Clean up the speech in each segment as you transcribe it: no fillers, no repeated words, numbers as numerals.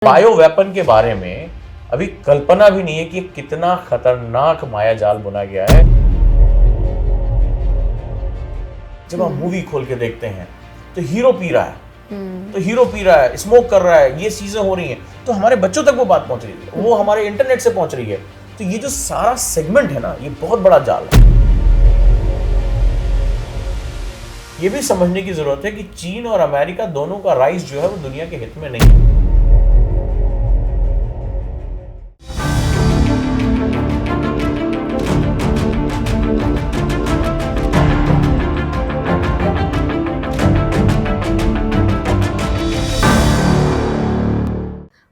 Bio weapon के बारे में अभी कल्पना भी नहीं है कि कितना खतरनाक मायाजाल बुना गया है। जब हम मूवी खोल के देखते हैं तो हीरो पी रहा है, स्मोक कर रहा है, ये चीजें हो रही हैं, तो हमारे बच्चों तक वो बात पहुंच रही है, वो हमारे इंटरनेट से पहुंच रही है। तो ये जो सारा सेगमेंट है ना, ये बहुत बड़ा जाल है। ये भी समझने की जरूरत है कि चीन और अमेरिका दोनों का राइज जो है वो दुनिया के हित में नहीं है।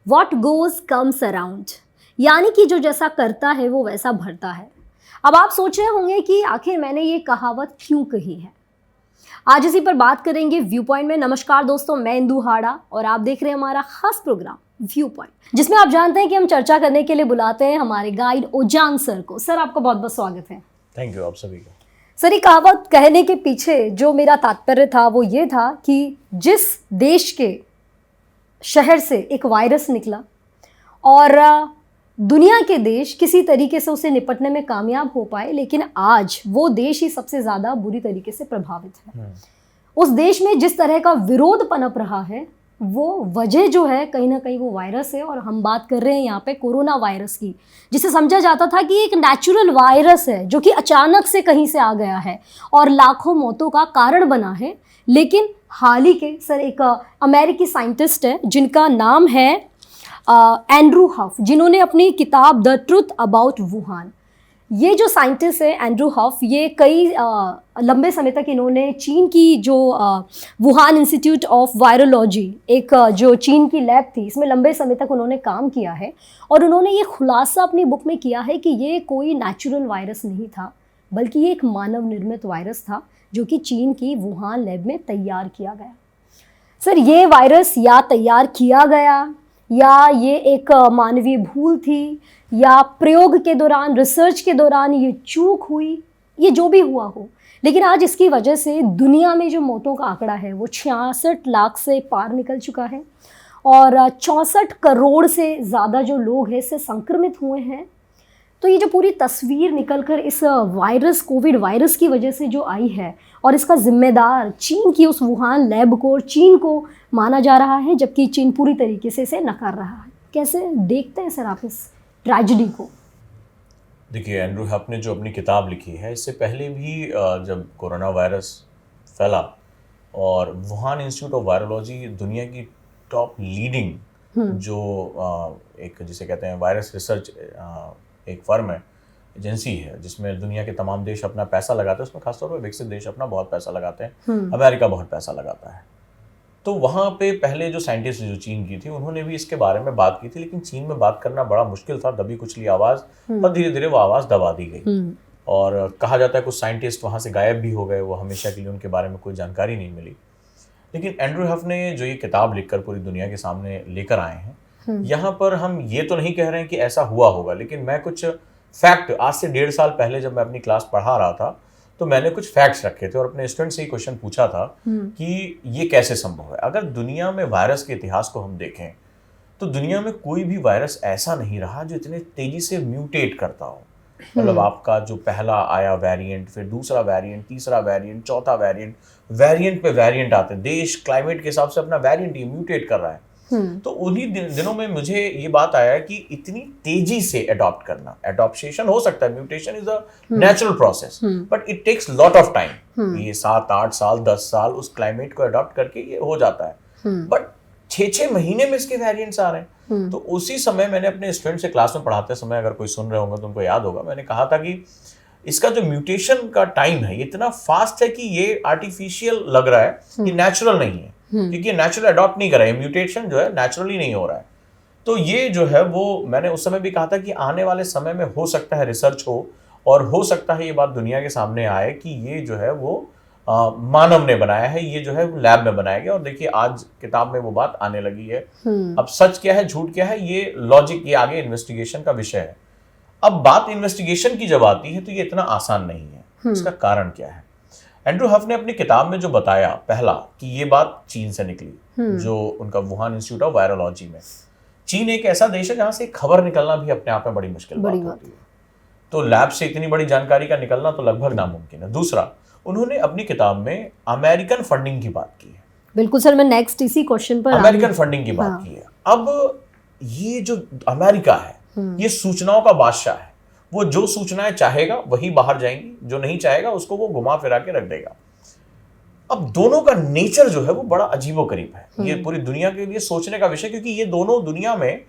What goes comes around, यानी कि जो जैसा करता है वो वैसा भरता है। अब आप सोच रहे होंगे कि आखिर मैंने ये कहावत क्यों कही है। आज इसी पर बात करेंगे व्यू पॉइंट में। नमस्कार दोस्तों, मैं इंदु हाड़ा और आप देख रहे हैं हमारा खास प्रोग्राम व्यू पॉइंट, जिसमें आप जानते हैं कि हम चर्चा करने के लिए बुलाते हैं हमारे गाइड ओजांग सर को। सर, आपका बहुत बहुत स्वागत है। थैंक यू आप सभी का। सर, ये कहावत कहने के पीछे जो मेरा तात्पर्य था वो ये था कि जिस देश के शहर से एक वायरस निकला और दुनिया के देश किसी तरीके से उसे निपटने में कामयाब हो पाए, लेकिन आज वो देश ही सबसे ज़्यादा बुरी तरीके से प्रभावित है। उस देश में जिस तरह का विरोध पनप रहा है, वो वजह जो है कहीं ना कहीं वो वायरस है। और हम बात कर रहे हैं यहाँ पे कोरोना वायरस की, जिसे समझा जाता था कि एक नेचुरल वायरस है जो कि अचानक से कहीं से आ गया है और लाखों मौतों का कारण बना है। लेकिन हाल ही के सर एक अमेरिकी साइंटिस्ट है जिनका नाम है एंड्रू हफ, जिन्होंने अपनी किताब द ट्रुथ अबाउट वुहान, ये जो साइंटिस्ट है एंड्रू हफ, ये कई लंबे समय तक इन्होंने चीन की जो वुहान इंस्टीट्यूट ऑफ वायरोलॉजी, एक जो चीन की लैब थी, इसमें लंबे समय तक उन्होंने काम किया है। और उन्होंने ये खुलासा अपनी बुक में किया है कि ये कोई नेचुरल वायरस नहीं था, बल्कि ये एक मानव निर्मित वायरस था जो कि चीन की वुहान लैब में तैयार किया गया। सर, ये वायरस या तैयार किया गया या ये एक मानवीय भूल थी या प्रयोग के दौरान, रिसर्च के दौरान ये चूक हुई, ये जो भी हुआ हो, लेकिन आज इसकी वजह से दुनिया में जो मौतों का आंकड़ा है वो 66 लाख से पार निकल चुका है और 64 करोड़ से ज़्यादा जो लोग हैं इससे संक्रमित हुए हैं। तो ये जो पूरी तस्वीर निकलकर इस वायरस, कोविड वायरस की वजह से जो आई है, और इसका जिम्मेदार चीन की उस वुहान लैब को और चीन को माना जा रहा है, जबकि चीन पूरी तरीके से इसे नकार रहा है। कैसे देखते हैं सर आप इस ट्रेजेडी को? देखिए, एंड्रू हफ ने जो अपनी किताब लिखी है, इससे पहले भी जब कोरोना वायरस फैला और वुहान इंस्टीट्यूट ऑफ वायरोलॉजी दुनिया की टॉप लीडिंग जो एक जिसे कहते हैं वायरस रिसर्च एक फर्म है, एजेंसी है, जिसमें दुनिया के तमाम देश अपना पैसा लगाते हैं, उसमें खासतौर पर विकसित देश अपना बहुत पैसा लगाते हैं, अमेरिका बहुत पैसा लगाता है। तो वहाँ पे पहले जो साइंटिस्ट जो चीन की थी, उन्होंने भी इसके बारे में बात की थी, लेकिन चीन में बात करना बड़ा मुश्किल था, दबी कुचली आवाज़, और धीरे धीरे वो आवाज़ दबा दी गई। और कहा जाता है कुछ साइंटिस्ट वहाँ से गायब भी हो गए, वो हमेशा के लिए उनके बारे में कोई जानकारी नहीं मिली। लेकिन एंड्रू हफ ने जो ये किताब लिखकर पूरी दुनिया के सामने लेकर आए हैं, यहाँ पर हम ये तो नहीं कह रहे हैं कि ऐसा हुआ होगा, लेकिन मैं कुछ फैक्ट, आज से 1.5 साल पहले जब मैं अपनी क्लास पढ़ा रहा था तो मैंने कुछ फैक्ट्स रखे थे और अपने स्टूडेंट से ही क्वेश्चन पूछा था कि ये कैसे संभव है। अगर दुनिया में वायरस के इतिहास को हम देखें तो दुनिया में कोई भी वायरस ऐसा नहीं रहा जो इतने तेजी से म्यूटेट करता हो। मतलब आपका जो पहला आया वेरिएंट, फिर दूसरा वेरिएंट, तीसरा वेरिएंट, चौथा वेरिएंट, वेरिएंट पे वेरिएंट आते हैं, देश क्लाइमेट के हिसाब से अपना वेरिएंट ही म्यूटेट कर रहा है। तो उन्हीं दिनों में मुझे ये बात आया कि इतनी तेजी से अडॉप्ट करना, अडॉप्शन हो सकता है, mutation is a natural process, but it takes lot of time. ये 7-8 साल 10 साल उस क्लाइमेट को अडॉप्ट करके ये हो जाता है, बट 6-6 महीने में इसके वेरिएंट्स आ रहे हैं। तो उसी समय मैंने अपने स्टूडेंट से क्लास में पढ़ाते समय, अगर कोई सुन रहे होंगे तो उनको याद होगा, मैंने कहा था कि इसका जो म्यूटेशन का टाइम है ये इतना फास्ट है कि ये आर्टिफिशियल लग रहा है, ये नेचुरल नहीं है, क्योंकि नेचुरल अडॉप्ट नहीं कर रहा है, म्यूटेशन जो है नेचुरली नहीं हो रहा है। तो ये जो है वो मैंने उस समय भी कहा था कि आने वाले समय में हो सकता है रिसर्च हो, और हो सकता है ये बात दुनिया के सामने आए कि ये जो है वो मानव ने बनाया है, ये जो है लैब में बनाया गया। और देखिए आज किताब में वो बात आने लगी है। अब सच क्या है झूठ क्या है, ये लॉजिक, ये आगे इन्वेस्टिगेशन का विषय है। अब बात इन्वेस्टिगेशन की जब आती है तो ये इतना आसान नहीं है। इसका कारण क्या है? एंड्रू हफ ने अपनी किताब में जो बताया, पहला कि ये बात चीन से निकली, जो उनका वुहान इंस्टीट्यूट ऑफ वायरोलॉजी में, चीन एक ऐसा देश है जहां से खबर निकलना भी अपने आप में बड़ी मुश्किल बात होती है, तो लैब से इतनी बड़ी जानकारी का निकलना तो लगभग नामुमकिन है। दूसरा, उन्होंने अपनी किताब में अमेरिकन फंडिंग की बात की है। बिल्कुल सर, मैं नेक्स्ट इसी क्वेश्चन पर अमेरिकन फंडिंग की बात की है। अब ये जो अमेरिका है ये सूचनाओं का बादशाह है, वो जो सूचनाएं चाहेगा वही बाहर जाएंगी, जो नहीं चाहेगा उसको वो घुमा फिरा के रख देगा। अब दोनों का नेचर जो है वो बड़ा अजीबोगरीब है। ये पूरी दुनिया के लिए सोचने का विषय, क्योंकि ये दोनों दुनिया में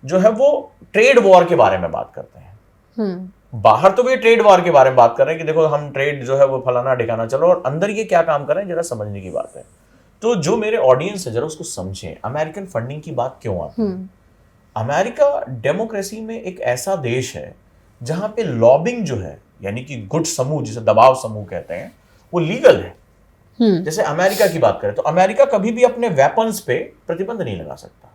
जो है वो ट्रेड वॉर के बारे में बात करते हैं। बाहर तो वे ट्रेड वॉर के बारे में बात कर रहे हैं कि देखो हम ट्रेड जो है वो फलाना ठिकाना चलो, और अंदर ये क्या काम कर रहे हैं जरा समझने की बात है। तो जो मेरे ऑडियंस है जरा उसको समझें, अमेरिकन फंडिंग की बात क्यों आती है। अमेरिका डेमोक्रेसी में एक ऐसा देश है जहां पे लॉबिंग जो है, यानी कि गुट समूह जिसे दबाव समूह कहते हैं, वो लीगल है। जैसे अमेरिका की बात करें तो अमेरिका कभी भी अपने वेपन्स पे प्रतिबंध नहीं लगा सकता,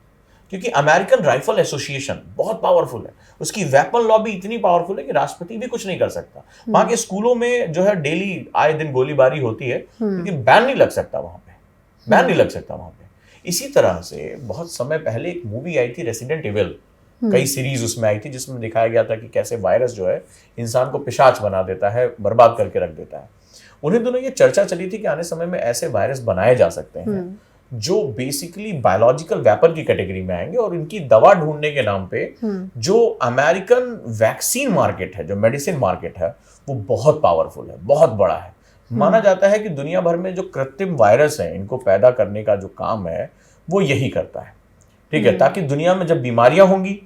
क्योंकि अमेरिकन राइफल एसोसिएशन बहुत पावरफुल है, उसकी वेपन लॉबी इतनी पावरफुल है कि राष्ट्रपति भी कुछ नहीं कर सकता। वहां के स्कूलों में जो है डेली आए दिन गोलीबारी होती है, लेकिन बैन नहीं लग सकता वहां पे, बैन नहीं लग सकता वहां पे। इसी तरह से बहुत समय पहले एक मूवी आई थी रेसिडेंट इविल, कई सीरीज उसमें आई थी, जिसमें दिखाया गया था कि कैसे वायरस जो है इंसान को पिशाच बना देता है, बर्बाद करके रख देता है। उन्हें दोनों ये चर्चा चली थी कि आने समय में ऐसे वायरस बनाए जा सकते हैं जो बेसिकली बायोलॉजिकल वेपन की कैटेगरी में आएंगे, और इनकी दवा ढूंढने के नाम पे जो अमेरिकन वैक्सीन मार्केट है, जो मेडिसिन मार्केट है, वो बहुत पावरफुल है, बहुत बड़ा है। माना जाता है कि दुनिया भर में जो कृत्रिम वायरस है इनको पैदा करने का जो काम है वो यही करता है, ठीक है, ताकि दुनिया में जब बीमारियां होंगी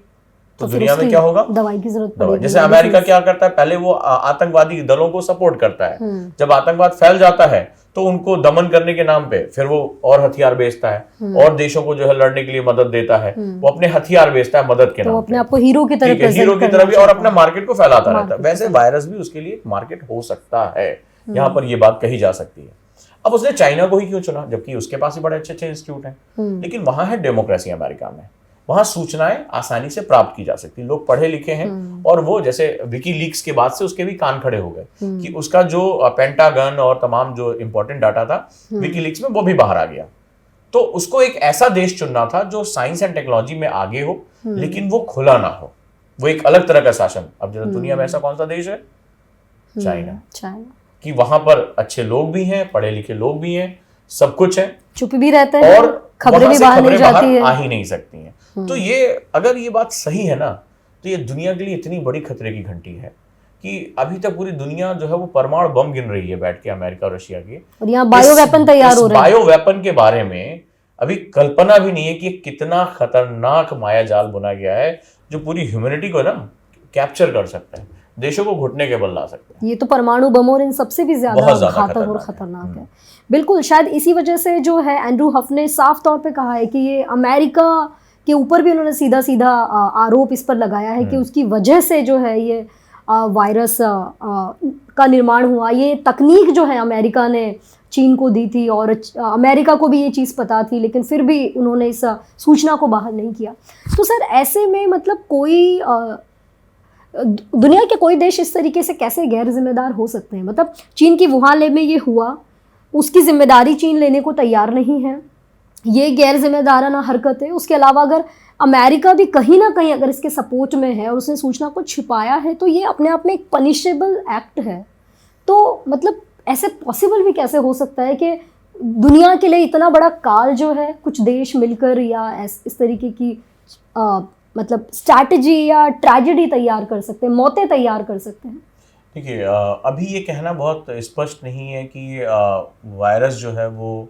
तो दुनिया में क्या होगा, दवाई की जरूरत पड़ेगी। जैसे अमेरिका क्या करता है, पहले वो आतंकवादी दलों को सपोर्ट करता है, जब आतंकवाद फैल जाता है तो उनको दमन करने के नाम पे फिर वो और हथियार बेचता है, और देशों को जो है लड़ने के लिए मदद देता है, वो अपने हथियार बेचता है मदद के नाम पे, अपने आप को हीरो की तरह भी, और अपना मार्केट को फैलाता रहता है। वैसे वायरस भी उसके लिए एक मार्केट हो सकता है, यहाँ पर ये बात कही जा सकती है। अब उसने चाइना को ही क्यों चुना, जबकि उसके पास ही बड़े अच्छे अच्छे इंस्टीट्यूट हैं, लेकिन वहां है डेमोक्रेसी अमेरिका में, वहां सूचनाएं आसानी से प्राप्त की जा सकती, लोग पढ़े लिखे हैं, और वो जैसे विकीलीक्स के बाद से उसके भी कान खड़े हो गए कि उसका जो पेंटागन और तमाम जो इंपॉर्टेंट डाटा था विकीलीक्स में वो भी बाहर आ गया। तो उसको एक ऐसा देश चुनना था जो साइंस एंड टेक्नोलॉजी में आगे हो, लेकिन वो खुला ना हो, वो एक अलग तरह का शासन। अब जैसे दुनिया में ऐसा कौन सा देश है, चाइना, कि वहां पर अच्छे लोग भी हैं, पढ़े लिखे लोग भी हैं, सब कुछ है, चुप भी रहते हैं, और खबरें भी बाहर नहीं जाती है, आ ही नहीं सकती हैं। तो ये अगर ये बात सही है ना, तो ये दुनिया के लिए इतनी बड़ी खतरे की घंटी है कि अभी तक पूरी दुनिया जो है वो परमाणु बम गिन रही है बैठ के, अमेरिका और रशिया की, और यहाँ बायो वेपन तैयार हो रहे हैं। बायो वेपन के बारे में अभी कल्पना भी नहीं है कि कितना खतरनाक माया जाल बुना गया है जो पूरी ह्यूमैनिटी को ना कैप्चर कर सकता है, देशों को घुटने के बल ला सकते हैं। ये तो परमाणु बम और इन सबसे भी ज्यादा घातक और खतरनाक है। बिल्कुल, शायद इसी वजह से जो है एंड्रू हफ ने साफ तौर पे कहा है कि ये अमेरिका के ऊपर भी उन्होंने सीधा सीधा आरोप इस पर लगाया है कि उसकी वजह से जो है ये वायरस का निर्माण हुआ। ये तकनीक जो है अमेरिका ने चीन को दी थी, और अमेरिका को भी ये चीज़ पता थी, लेकिन फिर भी उन्होंने इस सूचना को बाहर नहीं किया। तो सर ऐसे में मतलब कोई दुनिया के कोई देश इस तरीके से कैसे गैर जिम्मेदार हो सकते हैं? मतलब चीन की वुहान लैब में ये हुआ, उसकी जिम्मेदारी चीन लेने को तैयार नहीं है, ये गैर जिम्मेदाराना हरकत है। उसके अलावा अगर अमेरिका भी कहीं ना कहीं अगर इसके सपोर्ट में है और उसने सूचना को छिपाया है, तो ये अपने आप में एक पनिशेबल एक्ट है। तो मतलब ऐसे पॉसिबल भी कैसे हो सकता है कि दुनिया के लिए इतना बड़ा काल जो है कुछ देश मिलकर या इस तरीके की मतलब स्ट्रैटेजी या ट्रेजेडी तैयार कर सकते हैं, मौतें तैयार कर सकते हैं? देखिए, अभी ये कहना बहुत स्पष्ट नहीं है कि वायरस जो है वो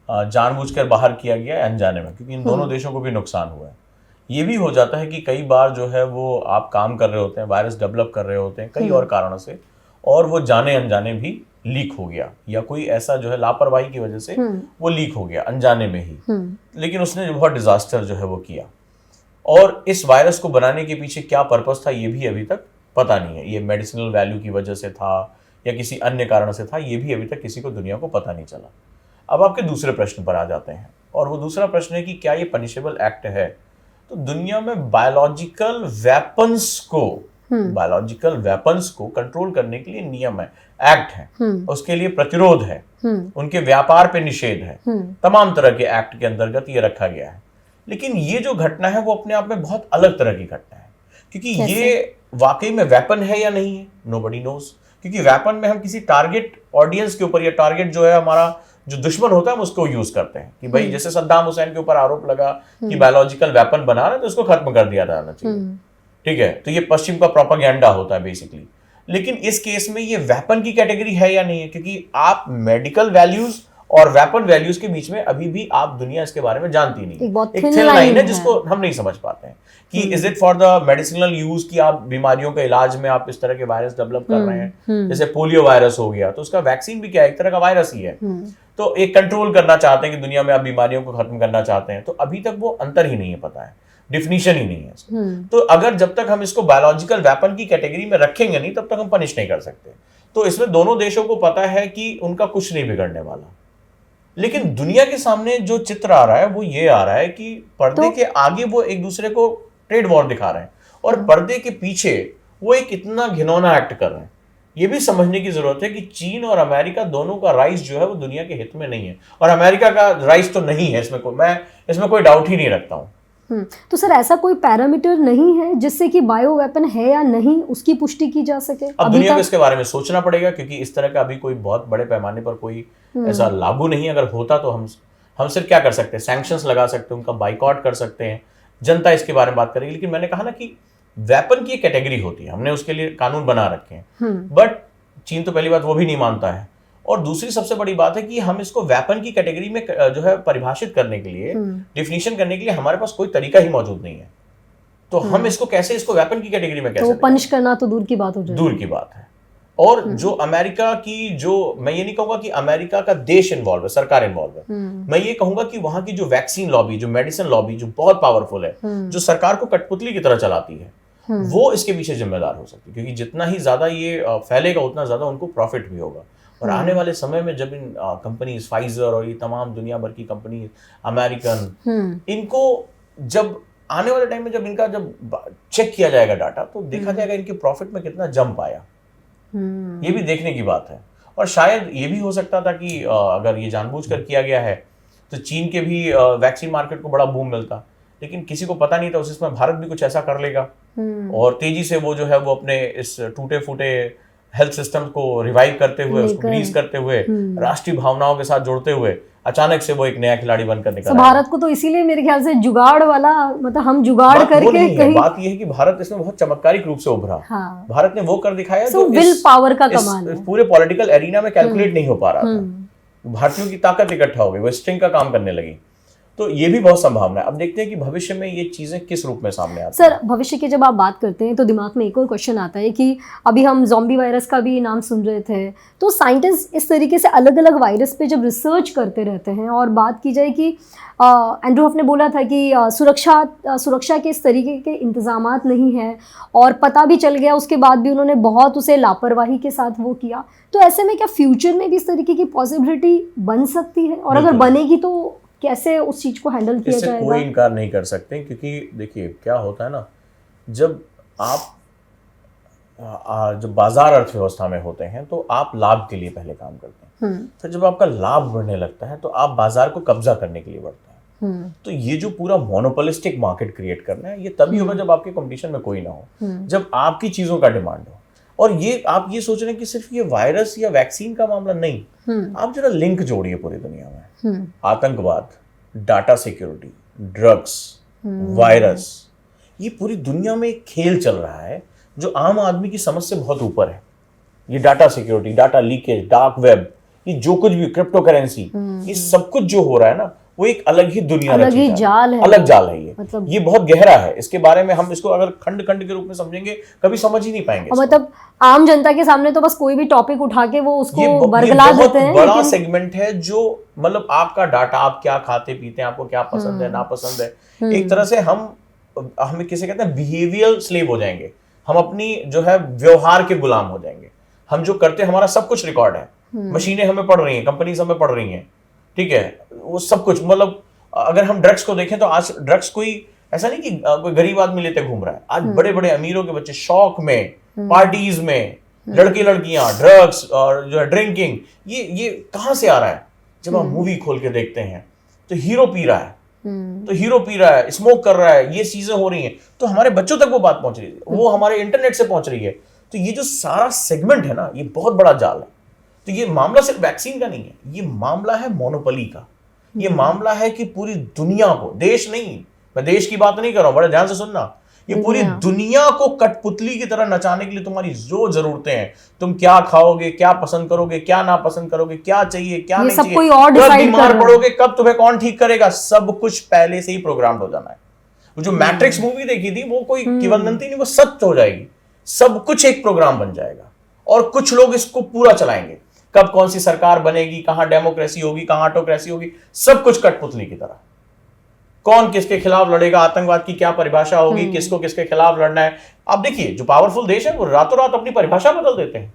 जानबूझकर बाहर किया गया है अनजाने में, क्योंकि इन दोनों देशों को भी नुकसान हुआ है। ये भी हो जाता है कि कई बार जो है वो आप काम कर रहे होते हैं, वायरस डेवलप कर रहे होते हैं कई और कारणों से, और वो जाने अनजाने भी लीक हो गया, या कोई ऐसा जो है लापरवाही की वजह से वो लीक हो गया अनजाने में ही, लेकिन उसने बहुत डिजास्टर जो है वो किया। और इस वायरस को बनाने के पीछे क्या पर्पस था ये भी अभी तक पता नहीं है। ये मेडिसिनल वैल्यू की वजह से था या किसी अन्य कारण से था, ये भी अभी तक किसी को दुनिया को पता नहीं चला। अब आपके दूसरे प्रश्न पर आ जाते हैं, और वो दूसरा प्रश्न है कि क्या ये पनिशेबल एक्ट है? तो दुनिया में बायोलॉजिकल वेपन्स को कंट्रोल करने के लिए नियम है, एक्ट है, उसके लिए प्रतिरोध है, उनके व्यापार पे निषेध है, तमाम तरह के एक्ट के अंतर्गत ये रखा गया है। लेकिन ये जो घटना है वो अपने आप में बहुत अलग तरह की घटना है, क्योंकि ये वाकई में वेपन है या नहीं है, नोबडी नोज। क्योंकि वेपन में हम किसी टारगेट ऑडियंस के ऊपर, या टारगेट जो है हमारा जो दुश्मन होता है हम उसको यूज करते हैं कि भाई जैसे सद्दाम हुसैन के ऊपर आरोप लगा कि बायोलॉजिकल वेपन बना रहे हैं तो उसको खत्म कर दिया जाना चाहिए, ठीक है। तो ये पश्चिम का प्रोपेगेंडा होता है बेसिकली। लेकिन इस केस में ये वेपन की कैटेगरी है या नहीं है, क्योंकि आप मेडिकल वैल्यूज और वेपन वैल्यूज के बीच में अभी भी आप दुनिया इसके बारे में जानती नहीं। एक थिन लाइन है जिसको हम नहीं समझ पाते हैं कि is it for the medicinal use, कि आप बीमारियों के इलाज में आप इस तरह के वायरस डेवलप कर रहे हैं। जैसे पोलियो वायरस हो गया तो उसका वैक्सीन भी क्या है, एक तरह का वायरस ही है। तो एक कंट्रोल करना चाहते हैं कि दुनिया में आप बीमारियों को खत्म करना चाहते हैं, तो अभी तक वो अंतर ही नहीं है, पता है, डिफिनीशन ही नहीं है। तो अगर जब तक हम इसको बायोलॉजिकल वेपन की कैटेगरी में रखेंगे नहीं तब तक हम पनिश नहीं कर सकते। तो इसमें दोनों देशों को पता है कि उनका कुछ नहीं बिगड़ने वाला। लेकिन दुनिया के सामने जो चित्र आ रहा है वो ये आ रहा है कि पर्दे के आगे वो एक दूसरे को ट्रेड वॉर दिखा रहे हैं और पर्दे के पीछे वो एक इतना घिनौना एक्ट कर रहे हैं। ये भी समझने की जरूरत है कि चीन और अमेरिका दोनों का राइज जो है वो दुनिया के हित में नहीं है, और अमेरिका का राइज तो नहीं है, मैं इसमें कोई डाउट ही नहीं रखता हूँ। तो सर ऐसा कोई पैरामीटर नहीं है जिससे कि बायो वेपन है या नहीं उसकी पुष्टि की जा सके? अब दुनिया को इसके बारे में सोचना पड़ेगा, क्योंकि इस तरह का अभी कोई बहुत बड़े पैमाने पर कोई ऐसा लागू नहीं है। अगर होता तो हम सिर्फ क्या कर सकते हैं, सैंक्शंस लगा सकते हैं, उनका बाइकआउट कर सकते हैं, जनता इसके बारे में बात करेगी। लेकिन मैंने कहा ना कि वेपन की एक कैटेगरी होती है, हमने उसके लिए कानून बना रखे हैं, बट चीन तो पहली बात वो भी नहीं मानता है, और दूसरी सबसे बड़ी बात है कि हम इसको वेपन की कैटेगरी में जो है परिभाषित करने के लिए, डिफिनीशन करने के लिए हमारे पास कोई तरीका ही मौजूद नहीं है। तो हम इसको कैसे, इसको वेपन की कैटेगरी में कैसे, तो पनिश करना तो दूर की बात हो जाएगी, दूर की बात है। और जो अमेरिका की, जो मैं ये नहीं कहूंगा कि अमेरिका का देश इन्वॉल्व है, सरकार इन्वॉल्व है, मैं ये कहूंगा कि वहां की जो वैक्सीन लॉबी, जो मेडिसिन लॉबी, जो बहुत पावरफुल है, जो सरकार को कठपुतली की तरह चलाती है, वो इसके पीछे जिम्मेदार हो सकती है। क्योंकि जितना ही ज्यादा ये फैलेगा उतना ज्यादा उनको प्रॉफिट भी होगा। और आने वाले समय में जब इन कंपनीज, फाइजर और ये तमाम दुनिया भर की कंपनी, अमेरिकन, इनको जब आने वाले टाइम में जब इनका जब चेक किया जाएगा डाटा, तो देखा जाएगा इनके प्रॉफिट में कितना जंप आया। ये भी देखने की बात है। और शायद ये भी हो सकता था कि अगर ये जानबूझकर किया गया है तो चीन के भी वैक्सीन मार्केट को बड़ा बूम मिलता, लेकिन किसी को पता नहीं था उसमें भारत भी कुछ ऐसा कर लेगा और तेजी से वो जो है वो अपने इस टूटे फूटे हेल्थ सिस्टम को रिवाइव करते हुए, उसको ग्रीस करते हुए, राष्ट्रीय भावनाओं के साथ जोड़ते हुए अचानक से वो एक नया खिलाड़ी बनकर निकला। भारत को तो इसीलिए मेरे ख्याल से जुगाड़ वाला, मतलब हम जुगाड़ करके कहीं, बात ये है कि भारत इसमें बहुत चमत्कारिक रूप से उभरा। हाँ। भारत ने वो कर दिखाया जो विल पावर का कमाल है, पूरे पॉलिटिकल एरिना में कैलकुलेट नहीं हो पा रहा था। भारतीयों की ताकत इकट्ठा हो गई, वो स्ट्रिंग का काम करने लगी। तो ये भी बहुत संभावना है। अब देखते हैं कि भविष्य में ये चीजें किस रूप में सामने आती हैं। सर भविष्य की जब आप बात करते हैं तो दिमाग में एक और क्वेश्चन आता है कि अभी हम ज़ॉम्बी वायरस का भी नाम सुन रहे थे, तो साइंटिस्ट इस तरीके से अलग अलग वायरस पे जब रिसर्च करते रहते हैं और बात की जाए कि एंड्रू हफ ने बोला था कि सुरक्षा के इस तरीके के इंतजामात नहीं है और पता भी चल गया, उसके बाद भी उन्होंने बहुत उसे लापरवाही के साथ वो किया, तो ऐसे में क्या फ्यूचर में भी इस तरीके की पॉसिबिलिटी बन सकती है? और अगर बनेगी तो कैसे उस चीज को हैंडल किया जाएगा? कोई इनकार नहीं कर सकते, क्योंकि देखिए क्या होता है ना, जब आप जब बाजार अर्थव्यवस्था में होते हैं तो आप लाभ के लिए पहले काम करते हैं। फिर जब आपका लाभ बढ़ने लगता है तो आप बाजार को कब्जा करने के लिए बढ़ते हैं। तो ये जो पूरा मोनोपोलिस्टिक मार्केट क्रिएट करना है, ये तभी होगा जब आपके कंपटीशन में कोई ना हो, जब आपकी चीजों का डिमांड हो। और ये आप ये सोच रहे हैं कि सिर्फ ये वायरस या वैक्सीन का मामला नहीं, आप जरा लिंक जोड़िए पूरी दुनिया में, आतंकवाद, डाटा सिक्योरिटी, ड्रग्स, वायरस, ये पूरी दुनिया में एक खेल चल रहा है जो आम आदमी की समझ से बहुत ऊपर है। ये data security, data leakage, dark web, ये जो कुछ भी, क्रिप्टो करेंसी, ये सब कुछ जो हो रहा है ना, वो एक अलग ही दुनिया, अलग ही जाल है, अलग जाल है। ये मतलब ये बहुत गहरा है। इसके बारे में हम इसको अगर खंड खंड के रूप में समझेंगे कभी समझ ही नहीं पाएंगे। मतलब आम जनता के सामने तो बस कोई भी टॉपिक उठा के वो उसको बरगला देते हैं। बड़ा सेगमेंट है जो मतलब आपका डाटा, आप क्या खाते पीते हैं, आपको क्या पसंद है, नापसंद है, एक तरह से हम किसे कहते हैं, बिहेवियर स्लेव हो जाएंगे। हम अपनी जो है व्यवहार के गुलाम हो जाएंगे। हम जो करते हैं, हमारा सब कुछ रिकॉर्ड है, मशीनें हमें पढ़ रही हैं, कंपनीज हमें पढ़ रही हैं, ठीक है, वो सब कुछ। मतलब अगर हम ड्रग्स को देखें तो आज ड्रग्स कोई ऐसा नहीं कि कोई गरीब आदमी लेते घूम रहा है। आज बड़े बड़े अमीरों के बच्चे शौक में, पार्टीज में, लड़के लड़कियां, ड्रग्स और जो है ड्रिंकिंग, ये कहां से आ रहा है? जब आप मूवी खोल के देखते हैं तो हीरो पी रहा है, तो हीरो पी रहा है, स्मोक कर रहा है, ये चीजें हो रही हैं, तो हमारे बच्चों तक वो बात पहुंच रही है, वो हमारे इंटरनेट से पहुंच रही है। तो ये जो सारा सेगमेंट है ना, ये बहुत बड़ा जाल है। तो ये मामला सिर्फ वैक्सीन का नहीं है, ये मामला है मोनोपोली का। ये मामला है कि पूरी दुनिया को, देश नहीं, मैं देश की बात नहीं कर रहा हूं, बड़े ध्यान से सुनना, ये पूरी दुनिया को कठपुतली की तरह नचाने के लिए तुम्हारी जो जरूरतें हैं, तुम क्या खाओगे, क्या पसंद करोगे, क्या नापसंद करोगे, क्या चाहिए, क्या नहीं चाहिए, कोई और कब बीमार पड़ोगे, कब तुम्हें कौन ठीक करेगा, सब कुछ पहले से ही प्रोग्राम हो जाना है। वो जो मैट्रिक्स मूवी देखी थी, वो कोई किंवदंती नहीं, वो सत्य हो जाएगी। सब कुछ एक प्रोग्राम बन जाएगा और कुछ लोग इसको पूरा चलाएंगे। कब कौन सी सरकार बनेगी, कहां डेमोक्रेसी होगी, कहां ऑटोक्रेसी होगी, सब कुछ कठपुतली की तरह। कौन किसके खिलाफ लड़ेगा, आतंकवाद की क्या परिभाषा होगी, किसको किसके खिलाफ लड़ना है। आप देखिए, जो पावरफुल देश है वो रातों रात अपनी परिभाषा बदल देते हैं।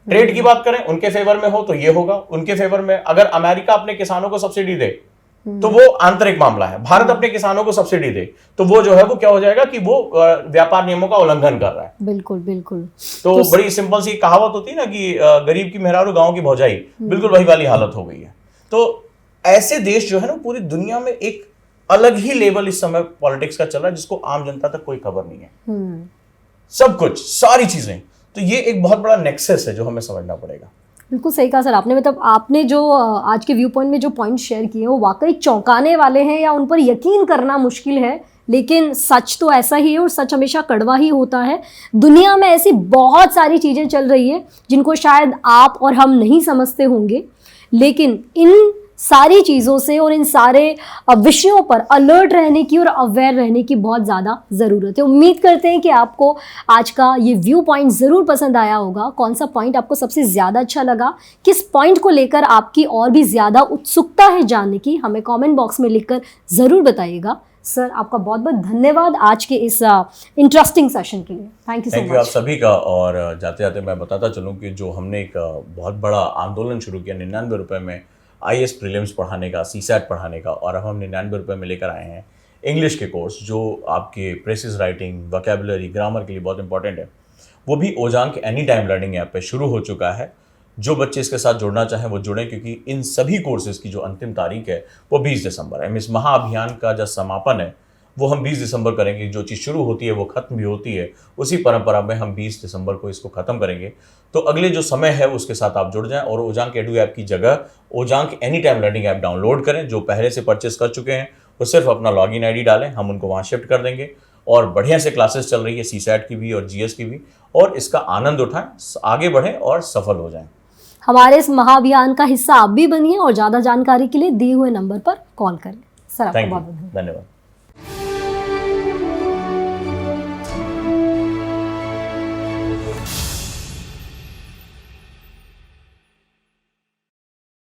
ट्रेड की बात करें, उनके फेवर में हो तो ये होगा, उनके फेवर में अगर अमेरिका अपने किसानों को सब्सिडी दे तो वो आंतरिक मामला है, भारत अपने किसानों को सब्सिडी दे तो वो जो है वो क्या हो जाएगा कि वो व्यापार नियमों का उल्लंघन कर रहा है। बिल्कुल बिल्कुल। तो बड़ी सिंपल सी कहावत होती है ना कि गरीब की मेहरारू गांव की भौजाई, बिल्कुल वही वाली हालत हो गई है। तो ऐसे देश जो है ना, पूरी दुनिया में एक अलग ही लेवल इस समय पॉलिटिक्स का चल रहा है, जिसको आम जनता तक कोई खबर नहीं है। सब कुछ, सारी चीजें, तो ये एक बहुत बड़ा नेक्सस है जो हमें समझना पड़ेगा। बिल्कुल सही कहा सर आपने। मतलब आपने जो आज के व्यू पॉइंट में जो पॉइंट शेयर किए वो वाकई चौंकाने वाले हैं, या उन पर यकीन करना मुश्किल है, लेकिन सच तो ऐसा ही है और सच हमेशा कड़वा ही होता है। दुनिया में ऐसी बहुत सारी चीज़ें चल रही है जिनको शायद आप और हम नहीं समझते होंगे, लेकिन इन सारी चीज़ों से और इन सारे विषयों पर अलर्ट रहने की और अवेयर रहने की बहुत ज़्यादा ज़रूरत है। उम्मीद करते हैं कि आपको आज का ये व्यू पॉइंट ज़रूर पसंद आया होगा। कौन सा पॉइंट आपको सबसे ज़्यादा अच्छा लगा, किस पॉइंट को लेकर आपकी और भी ज़्यादा उत्सुकता है जानने की, हमें कमेंट बॉक्स में लिखकर ज़रूर बताइएगा। सर, आपका बहुत बहुत धन्यवाद आज के इस इंटरेस्टिंग सेशन के लिए। Thank you so much. आप सभी का। और जाते जाते मैं बताता चलूँ कि जो हमने एक बहुत बड़ा आंदोलन शुरू किया 99 रुपये में IAS प्रीलिम्स पढ़ाने का, CSAT पढ़ाने का, और अब हम 99 रुपये में लेकर आए हैं इंग्लिश के कोर्स, जो आपके प्रेसिस राइटिंग, वोकैबुलरी, ग्रामर के लिए बहुत इंपॉर्टेंट है। वो भी Ojaank any time learning app पे शुरू हो चुका है। जो बच्चे इसके साथ जुड़ना चाहें वो जुड़ें, क्योंकि इन सभी कोर्सेज की जो अंतिम तारीख है वो 20 दिसंबर है। इस महाअभियान का जो समापन है वो हम 20 दिसंबर करेंगे। जो चीज़ शुरू होती है वो खत्म भी होती है, उसी परंपरा में हम 20 दिसंबर को इसको ख़त्म करेंगे। तो अगले जो समय है उसके साथ आप जुड़ जाएं और ओजांक एडू ऐप की जगह Ojaank any time learning app download करें। जो पहले से परचेस कर चुके हैं वो सिर्फ अपना लॉगिन ID डालें, हम उनको वहाँ शिफ्ट कर देंगे। और बढ़िया से क्लासेस चल रही है, CSAT की भी और GS की भी, और इसका आनंद उठाएं, आगे बढ़ें और सफल हो जाएं। हमारे इस महाअभियान का हिस्सा आप भी बनिए और ज़्यादा जानकारी के लिए दिए हुए नंबर पर कॉल करें। सर, आपका बहुत बहुत धन्यवाद।